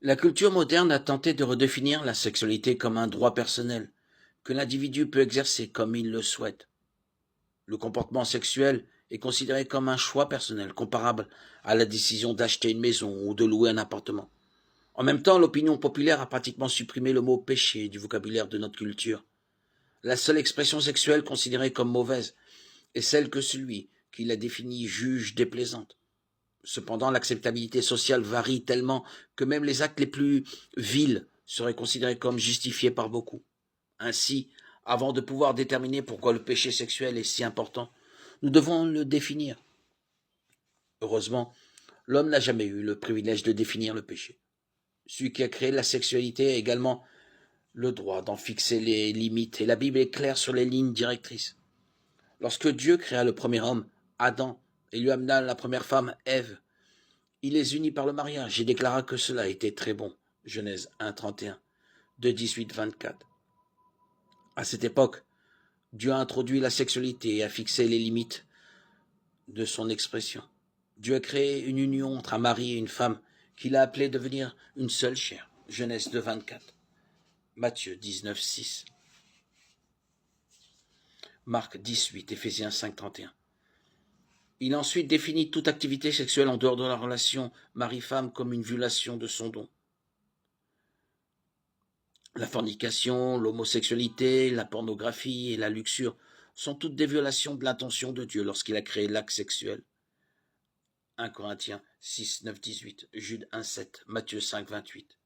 La culture moderne a tenté de redéfinir la sexualité comme un droit personnel, que l'individu peut exercer comme il le souhaite. Le comportement sexuel est considéré comme un choix personnel, comparable à la décision d'acheter une maison ou de louer un appartement. En même temps, l'opinion populaire a pratiquement supprimé le mot péché du vocabulaire de notre culture. La seule expression sexuelle considérée comme mauvaise est celle que celui qui la définit juge déplaisante. Cependant, l'acceptabilité sociale varie tellement que même les actes les plus vils seraient considérés comme justifiés par beaucoup. Ainsi, avant de pouvoir déterminer pourquoi le péché sexuel est si important, nous devons le définir. Heureusement, l'homme n'a jamais eu le privilège de définir le péché. Celui qui a créé la sexualité a également le droit d'en fixer les limites, et la Bible est claire sur les lignes directrices. Lorsque Dieu créa le premier homme, Adam, et lui amena la première femme, Ève, il les unit par le mariage et déclara que cela était très bon. Genèse 1, 31, 2, 18, 24. À cette époque, Dieu a introduit la sexualité et a fixé les limites de son expression. Dieu a créé une union entre un mari et une femme qu'il a appelée devenir une seule chair. Genèse 2, 24. Matthieu 19, 6. Marc 18, Éphésiens 5, 31. Il a ensuite défini toute activité sexuelle en dehors de la relation mari-femme comme une violation de son don. La fornication, l'homosexualité, la pornographie et la luxure sont toutes des violations de l'intention de Dieu lorsqu'il a créé l'acte sexuel. 1 Corinthiens 6, 9, 18, Jude 1, 7, Matthieu 5, 28.